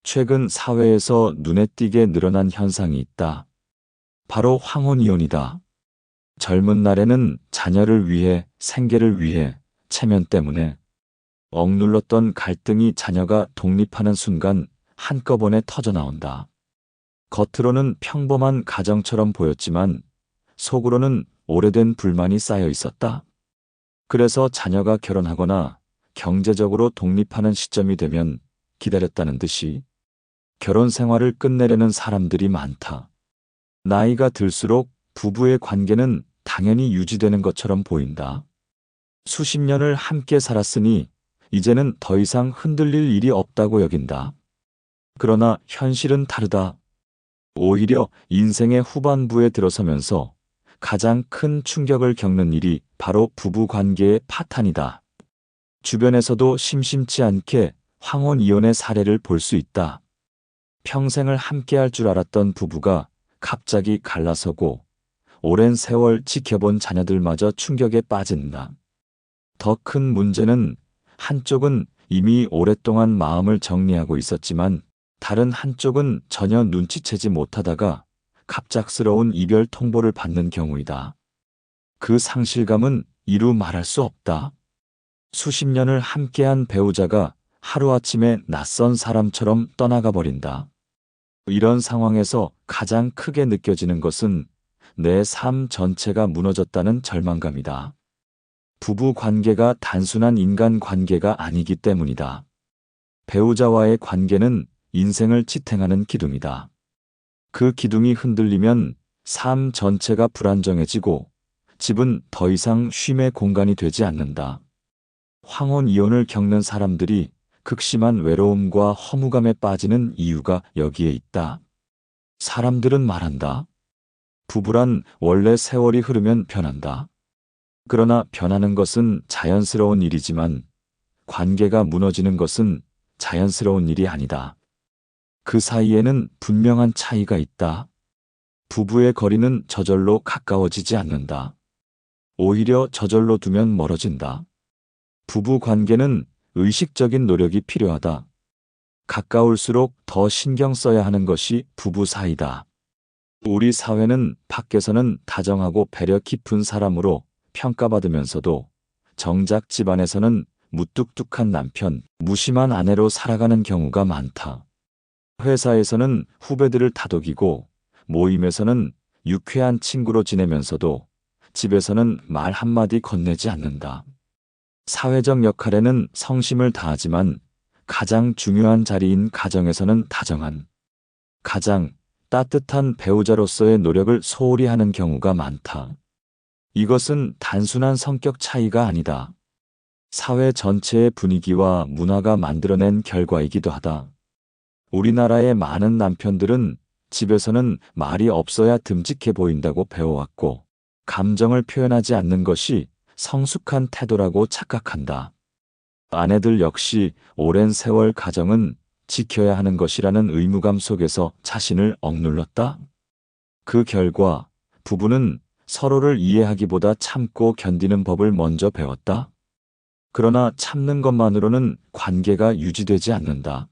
최근 사회에서 눈에 띄게 늘어난 현상이 있다. 바로 황혼이혼이다. 젊은 날에는 자녀를 위해, 생계를 위해, 체면 때문에 억눌렀던 갈등이 자녀가 독립하는 순간 한꺼번에 터져나온다. 겉으로는 평범한 가정처럼 보였지만 속으로는 오래된 불만이 쌓여 있었다. 그래서 자녀가 결혼하거나 경제적으로 독립하는 시점이 되면 기다렸다는 듯이 결혼 생활을 끝내려는 사람들이 많다. 나이가 들수록 부부의 관계는 당연히 유지되는 것처럼 보인다. 수십 년을 함께 살았으니 이제는 더 이상 흔들릴 일이 없다고 여긴다. 그러나 현실은 다르다. 오히려 인생의 후반부에 들어서면서 가장 큰 충격을 겪는 일이 바로 부부 관계의 파탄이다. 주변에서도 심심치 않게 황혼 이혼의 사례를 볼 수 있다. 평생을 함께할 줄 알았던 부부가 갑자기 갈라서고 오랜 세월 지켜본 자녀들마저 충격에 빠진다. 더 큰 문제는 한쪽은 이미 오랫동안 마음을 정리하고 있었지만 다른 한쪽은 전혀 눈치채지 못하다가 갑작스러운 이별 통보를 받는 경우이다. 그 상실감은 이루 말할 수 없다. 수십 년을 함께한 배우자가 하루아침에 낯선 사람처럼 떠나가 버린다. 이런 상황에서 가장 크게 느껴지는 것은 내 삶 전체가 무너졌다는 절망감이다. 부부 관계가 단순한 인간 관계가 아니기 때문이다. 배우자와의 관계는 인생을 지탱하는 기둥이다. 그 기둥이 흔들리면 삶 전체가 불안정해지고 집은 더 이상 쉼의 공간이 되지 않는다. 황혼이혼을 겪는 사람들이 극심한 외로움과 허무감에 빠지는 이유가 여기에 있다. 사람들은 말한다. 부부란 원래 세월이 흐르면 변한다. 그러나 변하는 것은 자연스러운 일이지만 관계가 무너지는 것은 자연스러운 일이 아니다. 그 사이에는 분명한 차이가 있다. 부부의 거리는 저절로 가까워지지 않는다. 오히려 저절로 두면 멀어진다. 부부 관계는 의식적인 노력이 필요하다. 가까울수록 더 신경 써야 하는 것이 부부 사이다. 우리 사회는 밖에서는 다정하고 배려 깊은 사람으로 평가받으면서도 정작 집안에서는 무뚝뚝한 남편, 무심한 아내로 살아가는 경우가 많다. 회사에서는 후배들을 다독이고 모임에서는 유쾌한 친구로 지내면서도 집에서는 말 한마디 건네지 않는다. 사회적 역할에는 성심을 다하지만 가장 중요한 자리인 가정에서는 다정한, 가장 따뜻한 배우자로서의 노력을 소홀히 하는 경우가 많다. 이것은 단순한 성격 차이가 아니다. 사회 전체의 분위기와 문화가 만들어낸 결과이기도 하다. 우리나라의 많은 남편들은 집에서는 말이 없어야 듬직해 보인다고 배워왔고, 감정을 표현하지 않는 것이 성숙한 태도라고 착각한다. 아내들 역시 오랜 세월 가정은 지켜야 하는 것이라는 의무감 속에서 자신을 억눌렀다. 그 결과 부부는 서로를 이해하기보다 참고 견디는 법을 먼저 배웠다. 그러나 참는 것만으로는 관계가 유지되지 않는다.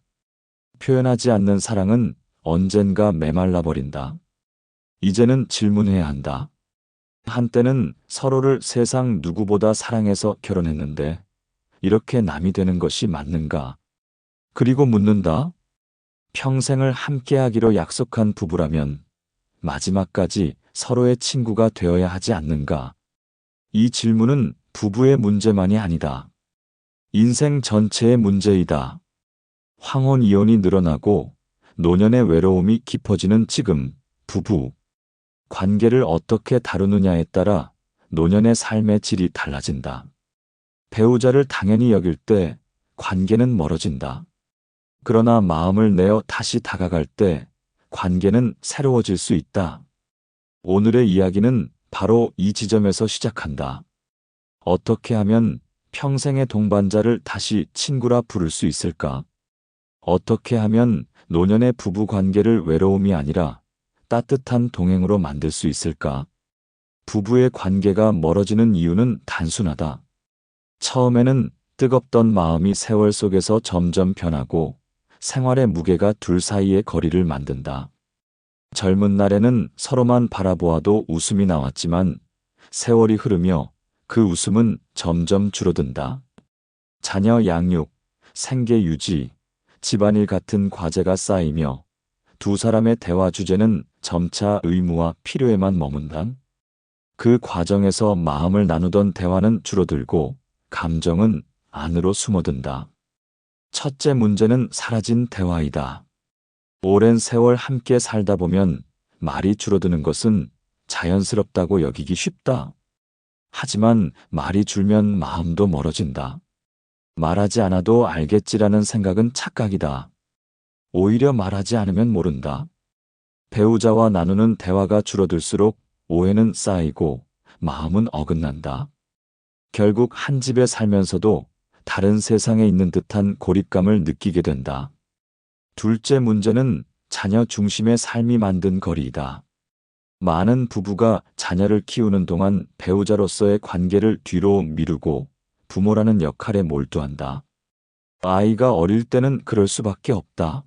표현하지 않는 사랑은 언젠가 메말라 버린다. 이제는 질문해야 한다. 한때는 서로를 세상 누구보다 사랑해서 결혼했는데 이렇게 남이 되는 것이 맞는가? 그리고 묻는다. 평생을 함께하기로 약속한 부부라면 마지막까지 서로의 친구가 되어야 하지 않는가? 이 질문은 부부의 문제만이 아니다. 인생 전체의 문제이다. 황혼이혼이 늘어나고 노년의 외로움이 깊어지는 지금 부부 관계를 어떻게 다루느냐에 따라 노년의 삶의 질이 달라진다. 배우자를 당연히 여길 때 관계는 멀어진다. 그러나 마음을 내어 다시 다가갈 때 관계는 새로워질 수 있다. 오늘의 이야기는 바로 이 지점에서 시작한다. 어떻게 하면 평생의 동반자를 다시 친구라 부를 수 있을까? 어떻게 하면 노년의 부부 관계를 외로움이 아니라 따뜻한 동행으로 만들 수 있을까? 부부의 관계가 멀어지는 이유는 단순하다. 처음에는 뜨겁던 마음이 세월 속에서 점점 변하고 생활의 무게가 둘 사이의 거리를 만든다. 젊은 날에는 서로만 바라보아도 웃음이 나왔지만 세월이 흐르며 그 웃음은 점점 줄어든다. 자녀 양육, 생계 유지, 집안일 같은 과제가 쌓이며 두 사람의 대화 주제는 점차 의무와 필요에만 머문다. 그 과정에서 마음을 나누던 대화는 줄어들고 감정은 안으로 숨어든다. 첫째 문제는 사라진 대화이다. 오랜 세월 함께 살다 보면 말이 줄어드는 것은 자연스럽다고 여기기 쉽다. 하지만 말이 줄면 마음도 멀어진다. 말하지 않아도 알겠지라는 생각은 착각이다. 오히려 말하지 않으면 모른다. 배우자와 나누는 대화가 줄어들수록 오해는 쌓이고 마음은 어긋난다. 결국 한 집에 살면서도 다른 세상에 있는 듯한 고립감을 느끼게 된다. 둘째 문제는 자녀 중심의 삶이 만든 거리이다. 많은 부부가 자녀를 키우는 동안 배우자로서의 관계를 뒤로 미루고 부모라는 역할에 몰두한다. 아이가 어릴 때는 그럴 수밖에 없다.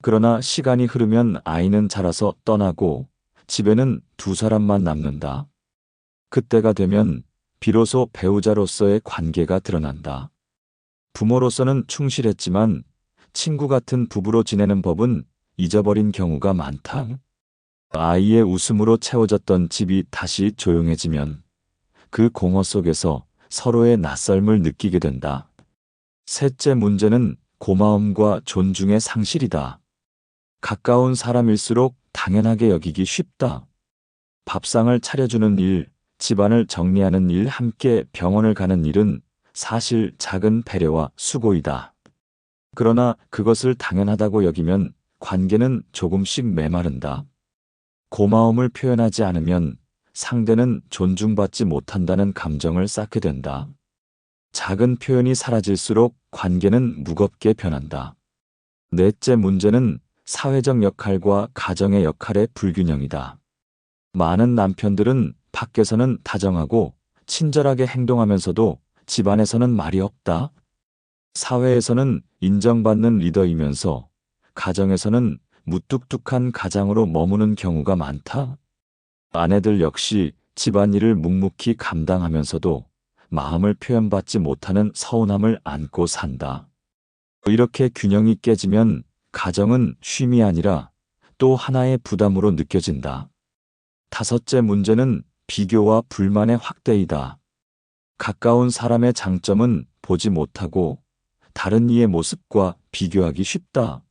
그러나 시간이 흐르면 아이는 자라서 떠나고 집에는 두 사람만 남는다. 그때가 되면 비로소 배우자로서의 관계가 드러난다. 부모로서는 충실했지만 친구 같은 부부로 지내는 법은 잊어버린 경우가 많다. 아이의 웃음으로 채워졌던 집이 다시 조용해지면 그 공허 속에서 서로의 낯설음을 느끼게 된다. 셋째 문제는 고마움과 존중의 상실이다. 가까운 사람일수록 당연하게 여기기 쉽다. 밥상을 차려주는 일, 집안을 정리하는 일, 함께 병원을 가는 일은 사실 작은 배려와 수고이다. 그러나 그것을 당연하다고 여기면 관계는 조금씩 메마른다. 고마움을 표현하지 않으면 상대는 존중받지 못한다는 감정을 쌓게 된다. 작은 표현이 사라질수록 관계는 무겁게 변한다. 넷째 문제는 사회적 역할과 가정의 역할의 불균형이다. 많은 남편들은 밖에서는 다정하고 친절하게 행동하면서도 집안에서는 말이 없다. 사회에서는 인정받는 리더이면서 가정에서는 무뚝뚝한 가장으로 머무는 경우가 많다. 아내들 역시 집안일을 묵묵히 감당하면서도 마음을 표현받지 못하는 서운함을 안고 산다. 이렇게 균형이 깨지면 가정은 쉼이 아니라 또 하나의 부담으로 느껴진다. 다섯째 문제는 비교와 불만의 확대이다. 가까운 사람의 장점은 보지 못하고 다른 이의 모습과 비교하기 쉽다.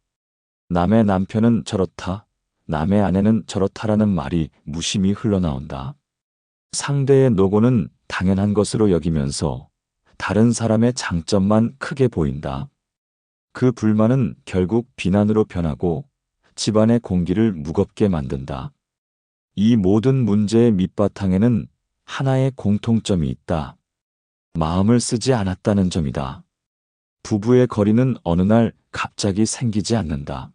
남의 남편은 저렇다, 남의 아내는 저렇다라는 말이 무심히 흘러나온다. 상대의 노고는 당연한 것으로 여기면서 다른 사람의 장점만 크게 보인다. 그 불만은 결국 비난으로 변하고 집안의 공기를 무겁게 만든다. 이 모든 문제의 밑바탕에는 하나의 공통점이 있다. 마음을 쓰지 않았다는 점이다. 부부의 거리는 어느 날 갑자기 생기지 않는다.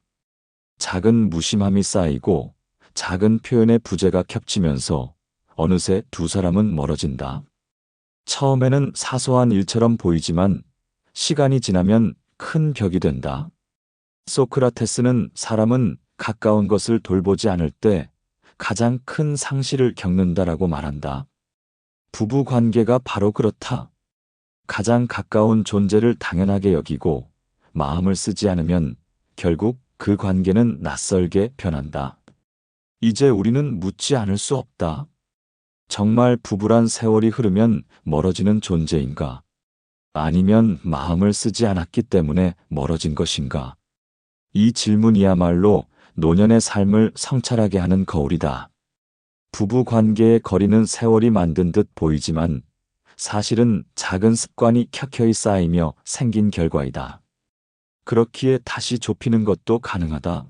작은 무심함이 쌓이고 작은 표현의 부재가 겹치면서 어느새 두 사람은 멀어진다. 처음에는 사소한 일처럼 보이지만 시간이 지나면 큰 벽이 된다. 소크라테스는 사람은 가까운 것을 돌보지 않을 때 가장 큰 상실을 겪는다라고 말한다. 부부 관계가 바로 그렇다. 가장 가까운 존재를 당연하게 여기고 마음을 쓰지 않으면 결국 그 관계는 낯설게 변한다. 이제 우리는 묻지 않을 수 없다. 정말 부부란 세월이 흐르면 멀어지는 존재인가? 아니면 마음을 쓰지 않았기 때문에 멀어진 것인가? 이 질문이야말로 노년의 삶을 성찰하게 하는 거울이다. 부부 관계의 거리는 세월이 만든 듯 보이지만 사실은 작은 습관이 켜켜이 쌓이며 생긴 결과이다. 그렇기에 다시 좁히는 것도 가능하다.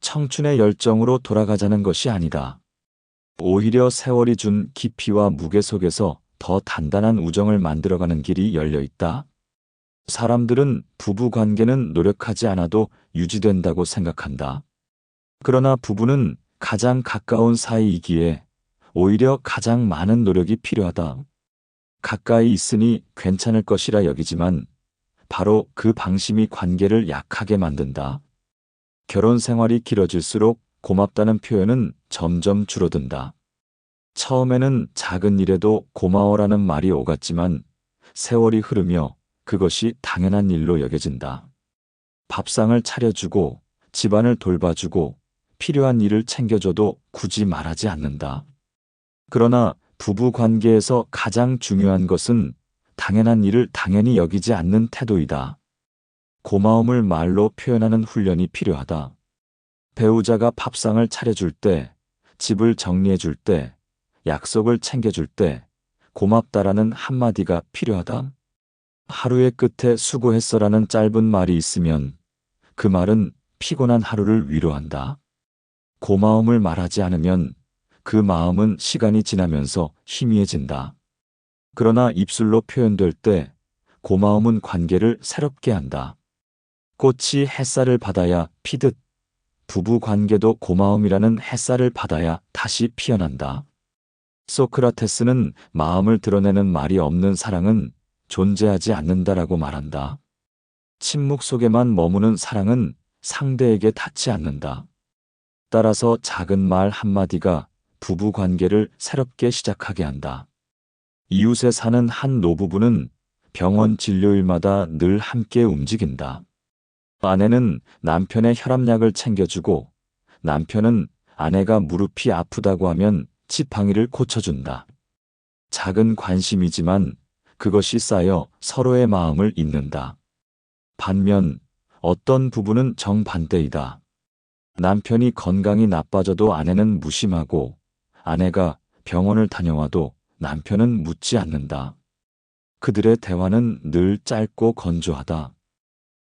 청춘의 열정으로 돌아가자는 것이 아니다. 오히려 세월이 준 깊이와 무게 속에서 더 단단한 우정을 만들어가는 길이 열려 있다. 사람들은 부부 관계는 노력하지 않아도 유지된다고 생각한다. 그러나 부부는 가장 가까운 사이이기에 오히려 가장 많은 노력이 필요하다. 가까이 있으니 괜찮을 것이라 여기지만 바로 그 방심이 관계를 약하게 만든다. 결혼 생활이 길어질수록 고맙다는 표현은 점점 줄어든다. 처음에는 작은 일에도 고마워라는 말이 오갔지만 세월이 흐르며 그것이 당연한 일로 여겨진다. 밥상을 차려주고 집안을 돌봐주고 필요한 일을 챙겨줘도 굳이 말하지 않는다. 그러나 부부 관계에서 가장 중요한 것은 당연한 일을 당연히 여기지 않는 태도이다. 고마움을 말로 표현하는 훈련이 필요하다. 배우자가 밥상을 차려줄 때, 집을 정리해줄 때, 약속을 챙겨줄 때 고맙다라는 한마디가 필요하다. 하루의 끝에 수고했어라는 짧은 말이 있으면 그 말은 피곤한 하루를 위로한다. 고마움을 말하지 않으면 그 마음은 시간이 지나면서 희미해진다. 그러나 입술로 표현될 때 고마움은 관계를 새롭게 한다. 꽃이 햇살을 받아야 피듯 부부 관계도 고마움이라는 햇살을 받아야 다시 피어난다. 소크라테스는 마음을 드러내는 말이 없는 사랑은 존재하지 않는다라고 말한다. 침묵 속에만 머무는 사랑은 상대에게 닿지 않는다. 따라서 작은 말 한마디가 부부 관계를 새롭게 시작하게 한다. 이웃에 사는 한 노부부는 병원 진료일마다 늘 함께 움직인다. 아내는 남편의 혈압약을 챙겨주고 남편은 아내가 무릎이 아프다고 하면 지팡이를 고쳐준다. 작은 관심이지만 그것이 쌓여 서로의 마음을 잇는다. 반면 어떤 부부는 정반대이다. 남편이 건강이 나빠져도 아내는 무심하고 아내가 병원을 다녀와도 남편은 묻지 않는다. 그들의 대화는 늘 짧고 건조하다.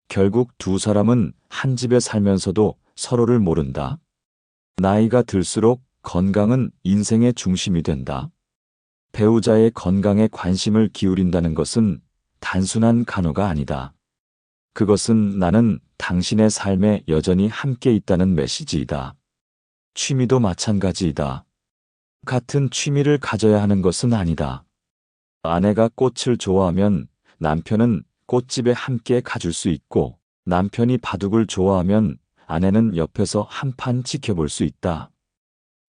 결국 두 사람은 한 집에 살면서도 서로를 모른다. 나이가 들수록 건강은 인생의 중심이 된다. 배우자의 건강에 관심을 기울인다는 것은 단순한 간호가 아니다. 그것은 나는 당신의 삶에 여전히 함께 있다는 메시지이다. 취미도 마찬가지이다. 같은 취미를 가져야 하는 것은 아니다. 아내가 꽃을 좋아하면 남편은 꽃집에 함께 가줄 수 있고 남편이 바둑을 좋아하면 아내는 옆에서 한판 지켜볼 수 있다.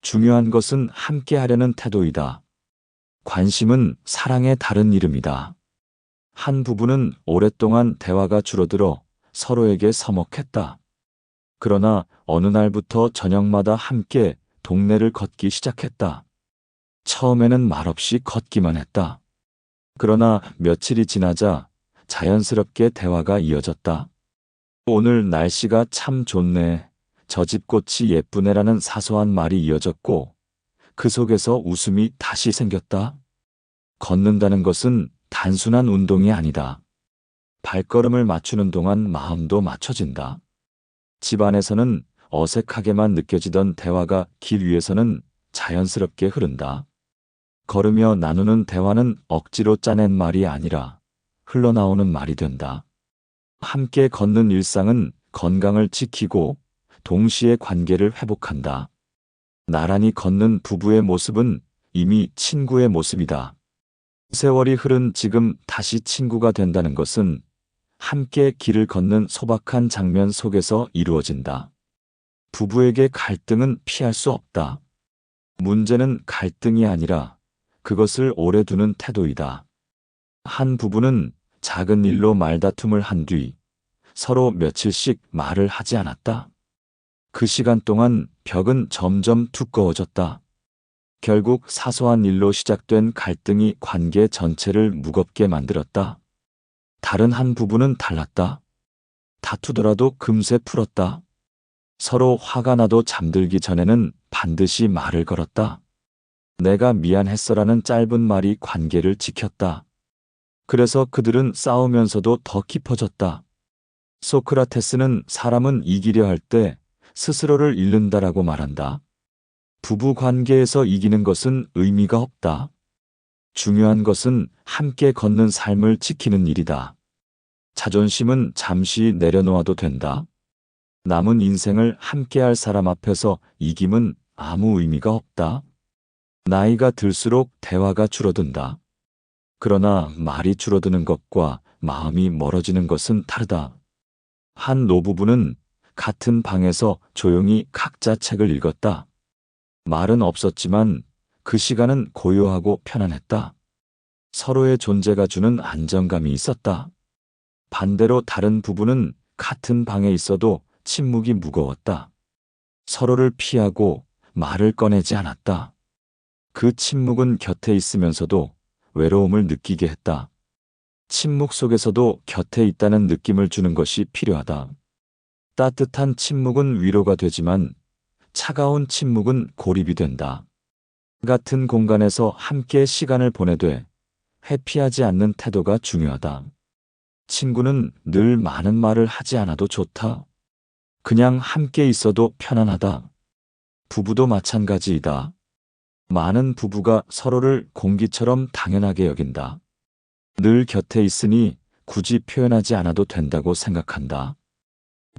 중요한 것은 함께 하려는 태도이다. 관심은 사랑의 다른 이름이다. 한 부부는 오랫동안 대화가 줄어들어 서로에게 서먹했다. 그러나 어느 날부터 저녁마다 함께 동네를 걷기 시작했다. 처음에는 말없이 걷기만 했다. 그러나 며칠이 지나자 자연스럽게 대화가 이어졌다. 오늘 날씨가 참 좋네. 저 집 꽃이 예쁘네라는 사소한 말이 이어졌고 그 속에서 웃음이 다시 생겼다. 걷는다는 것은 단순한 운동이 아니다. 발걸음을 맞추는 동안 마음도 맞춰진다. 집안에서는 어색하게만 느껴지던 대화가 길 위에서는 자연스럽게 흐른다. 걸으며 나누는 대화는 억지로 짜낸 말이 아니라 흘러나오는 말이 된다. 함께 걷는 일상은 건강을 지키고 동시에 관계를 회복한다. 나란히 걷는 부부의 모습은 이미 친구의 모습이다. 세월이 흐른 지금 다시 친구가 된다는 것은 함께 길을 걷는 소박한 장면 속에서 이루어진다. 부부에게 갈등은 피할 수 없다. 문제는 갈등이 아니라 그것을 오래 두는 태도이다. 한 부부는 작은 일로 말다툼을 한 뒤 서로 며칠씩 말을 하지 않았다. 그 시간 동안 벽은 점점 두꺼워졌다. 결국 사소한 일로 시작된 갈등이 관계 전체를 무겁게 만들었다. 다른 한 부부는 달랐다. 다투더라도 금세 풀었다. 서로 화가 나도 잠들기 전에는 반드시 말을 걸었다. 내가 미안했어라는 짧은 말이 관계를 지켰다. 그래서 그들은 싸우면서도 더 깊어졌다. 소크라테스는 사람은 이기려 할 때 스스로를 잃는다라고 말한다. 부부 관계에서 이기는 것은 의미가 없다. 중요한 것은 함께 걷는 삶을 지키는 일이다. 자존심은 잠시 내려놓아도 된다. 남은 인생을 함께할 사람 앞에서 이김은 아무 의미가 없다. 나이가 들수록 대화가 줄어든다. 그러나 말이 줄어드는 것과 마음이 멀어지는 것은 다르다. 한 노부부는 같은 방에서 조용히 각자 책을 읽었다. 말은 없었지만 그 시간은 고요하고 편안했다. 서로의 존재가 주는 안정감이 있었다. 반대로 다른 부부는 같은 방에 있어도 침묵이 무거웠다. 서로를 피하고 말을 꺼내지 않았다. 그 침묵은 곁에 있으면서도 외로움을 느끼게 했다. 침묵 속에서도 곁에 있다는 느낌을 주는 것이 필요하다. 따뜻한 침묵은 위로가 되지만 차가운 침묵은 고립이 된다. 같은 공간에서 함께 시간을 보내되 회피하지 않는 태도가 중요하다. 친구는 늘 많은 말을 하지 않아도 좋다. 그냥 함께 있어도 편안하다. 부부도 마찬가지이다. 많은 부부가 서로를 공기처럼 당연하게 여긴다. 늘 곁에 있으니 굳이 표현하지 않아도 된다고 생각한다.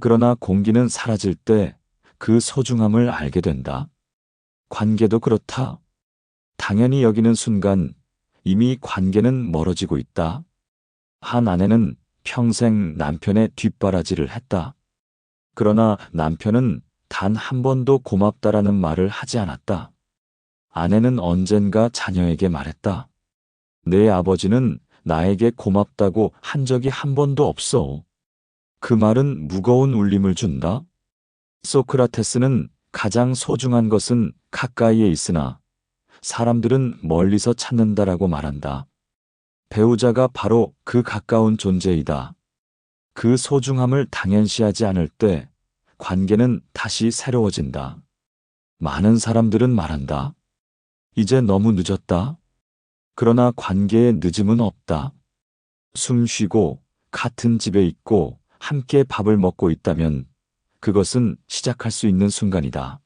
그러나 공기는 사라질 때 그 소중함을 알게 된다. 관계도 그렇다. 당연히 여기는 순간 이미 관계는 멀어지고 있다. 한 아내는 평생 남편의 뒷바라지를 했다. 그러나 남편은 단 한 번도 고맙다라는 말을 하지 않았다. 아내는 언젠가 자녀에게 말했다. 내 아버지는 나에게 고맙다고 한 적이 한 번도 없어. 그 말은 무거운 울림을 준다. 소크라테스는 가장 소중한 것은 가까이에 있으나 사람들은 멀리서 찾는다라고 말한다. 배우자가 바로 그 가까운 존재이다. 그 소중함을 당연시하지 않을 때 관계는 다시 새로워진다. 많은 사람들은 말한다. 이제 너무 늦었다. 그러나 관계에 늦음은 없다. 숨 쉬고 같은 집에 있고 함께 밥을 먹고 있다면 그것은 시작할 수 있는 순간이다.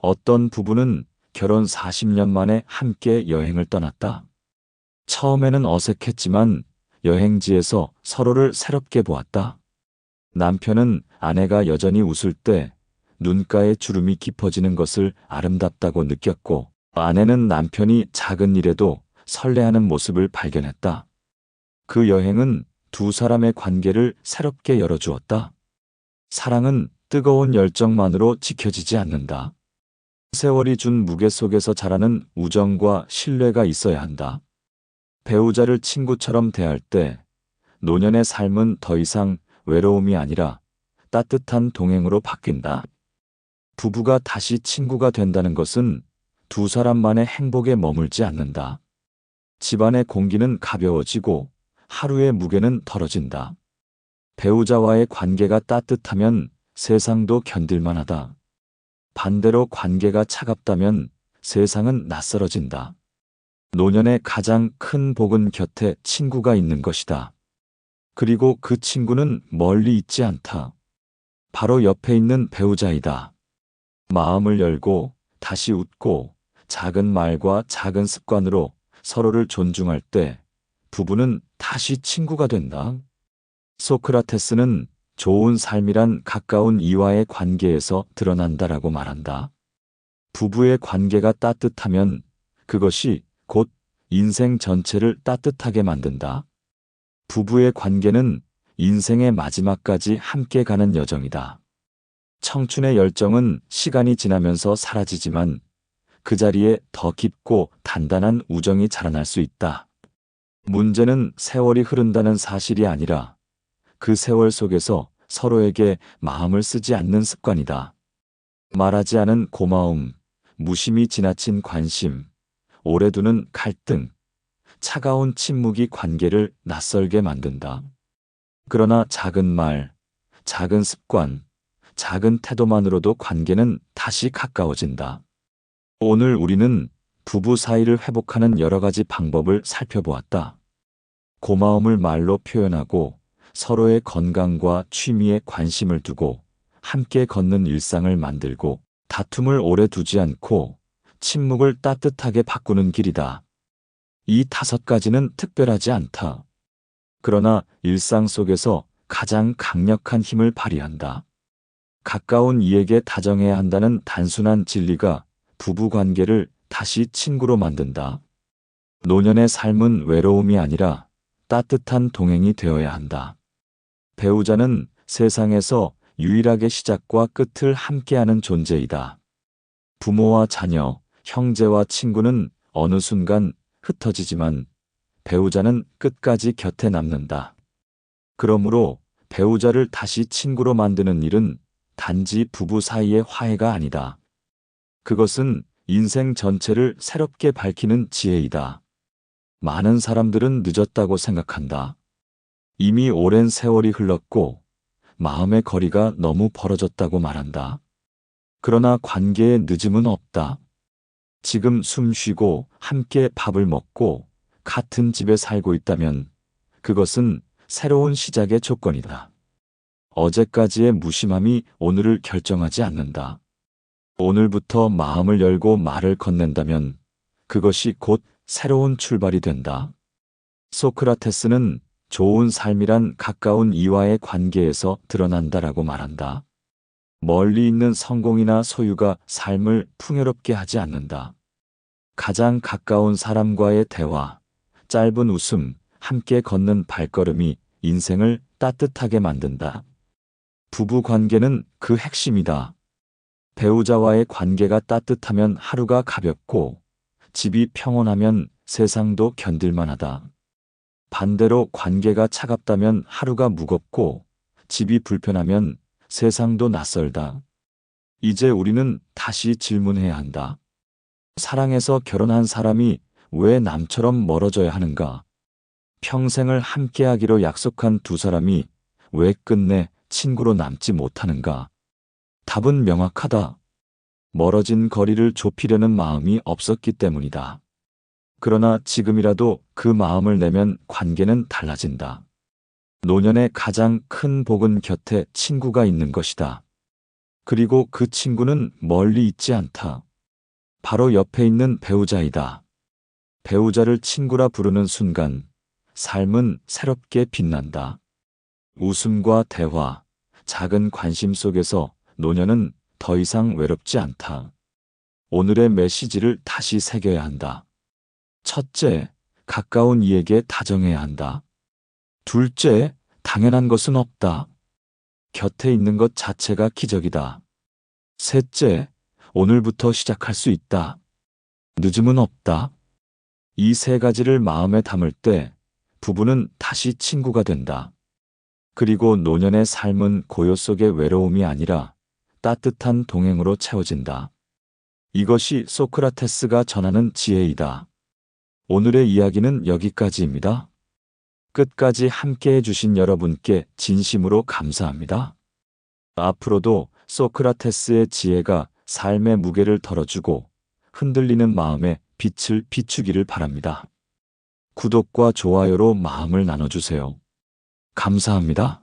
어떤 부부는 결혼 40년 만에 함께 여행을 떠났다. 처음에는 어색했지만 여행지에서 서로를 새롭게 보았다. 남편은 아내가 여전히 웃을 때 눈가에 주름이 깊어지는 것을 아름답다고 느꼈고, 아내는 남편이 작은 일에도 설레하는 모습을 발견했다. 그 여행은 두 사람의 관계를 새롭게 열어주었다. 사랑은 뜨거운 열정만으로 지켜지지 않는다. 세월이 준 무게 속에서 자라는 우정과 신뢰가 있어야 한다. 배우자를 친구처럼 대할 때 노년의 삶은 더 이상 외로움이 아니라 따뜻한 동행으로 바뀐다. 부부가 다시 친구가 된다는 것은 두 사람만의 행복에 머물지 않는다. 집안의 공기는 가벼워지고 하루의 무게는 덜어진다. 배우자와의 관계가 따뜻하면 세상도 견딜만하다. 반대로 관계가 차갑다면 세상은 낯설어진다. 노년의 가장 큰 복은 곁에 친구가 있는 것이다. 그리고 그 친구는 멀리 있지 않다. 바로 옆에 있는 배우자이다. 마음을 열고 다시 웃고 작은 말과 작은 습관으로 서로를 존중할 때 부부는 다시 친구가 된다. 소크라테스는 좋은 삶이란 가까운 이와의 관계에서 드러난다라고 말한다. 부부의 관계가 따뜻하면 그것이 곧 인생 전체를 따뜻하게 만든다. 부부의 관계는 인생의 마지막까지 함께 가는 여정이다. 청춘의 열정은 시간이 지나면서 사라지지만 그 자리에 더 깊고 단단한 우정이 자라날 수 있다. 문제는 세월이 흐른다는 사실이 아니라 그 세월 속에서 서로에게 마음을 쓰지 않는 습관이다. 말하지 않은 고마움, 무심히 지나친 관심, 오래 두는 갈등, 차가운 침묵이 관계를 낯설게 만든다. 그러나 작은 말, 작은 습관, 작은 태도만으로도 관계는 다시 가까워진다. 오늘 우리는 부부 사이를 회복하는 여러 가지 방법을 살펴보았다. 고마움을 말로 표현하고 서로의 건강과 취미에 관심을 두고 함께 걷는 일상을 만들고 다툼을 오래 두지 않고 침묵을 따뜻하게 바꾸는 길이다. 이 5가지는 특별하지 않다. 그러나 일상 속에서 가장 강력한 힘을 발휘한다. 가까운 이에게 다정해야 한다는 단순한 진리가 부부 관계를 다시 친구로 만든다. 노년의 삶은 외로움이 아니라 따뜻한 동행이 되어야 한다. 배우자는 세상에서 유일하게 시작과 끝을 함께하는 존재이다. 부모와 자녀, 형제와 친구는 어느 순간 흩어지지만 배우자는 끝까지 곁에 남는다. 그러므로 배우자를 다시 친구로 만드는 일은 단지 부부 사이의 화해가 아니다. 그것은 인생 전체를 새롭게 밝히는 지혜이다. 많은 사람들은 늦었다고 생각한다. 이미 오랜 세월이 흘렀고 마음의 거리가 너무 벌어졌다고 말한다. 그러나 관계에 늦음은 없다. 지금 숨 쉬고 함께 밥을 먹고 같은 집에 살고 있다면 그것은 새로운 시작의 조건이다. 어제까지의 무심함이 오늘을 결정하지 않는다. 오늘부터 마음을 열고 말을 건넨다면 그것이 곧 새로운 출발이 된다. 소크라테스는 좋은 삶이란 가까운 이와의 관계에서 드러난다라고 말한다. 멀리 있는 성공이나 소유가 삶을 풍요롭게 하지 않는다. 가장 가까운 사람과의 대화, 짧은 웃음, 함께 걷는 발걸음이 인생을 따뜻하게 만든다. 부부 관계는 그 핵심이다. 배우자와의 관계가 따뜻하면 하루가 가볍고 집이 평온하면 세상도 견딜만하다. 반대로 관계가 차갑다면 하루가 무겁고 집이 불편하면 세상도 낯설다. 이제 우리는 다시 질문해야 한다. 사랑해서 결혼한 사람이 왜 남처럼 멀어져야 하는가? 평생을 함께하기로 약속한 두 사람이 왜 끝내 친구로 남지 못하는가? 답은 명확하다. 멀어진 거리를 좁히려는 마음이 없었기 때문이다. 그러나 지금이라도 그 마음을 내면 관계는 달라진다. 노년의 가장 큰 복은 곁에 친구가 있는 것이다. 그리고 그 친구는 멀리 있지 않다. 바로 옆에 있는 배우자이다. 배우자를 친구라 부르는 순간 삶은 새롭게 빛난다. 웃음과 대화, 작은 관심 속에서 노년은 더 이상 외롭지 않다. 오늘의 메시지를 다시 새겨야 한다. 첫째, 가까운 이에게 다정해야 한다. 둘째, 당연한 것은 없다. 곁에 있는 것 자체가 기적이다. 셋째, 오늘부터 시작할 수 있다. 늦음은 없다. 이 세 가지를 마음에 담을 때 부부는 다시 친구가 된다. 그리고 노년의 삶은 고요 속의 외로움이 아니라 따뜻한 동행으로 채워진다. 이것이 소크라테스가 전하는 지혜이다. 오늘의 이야기는 여기까지입니다. 끝까지 함께해 주신 여러분께 진심으로 감사합니다. 앞으로도 소크라테스의 지혜가 삶의 무게를 덜어주고 흔들리는 마음에 빛을 비추기를 바랍니다. 구독과 좋아요로 마음을 나눠주세요. 감사합니다.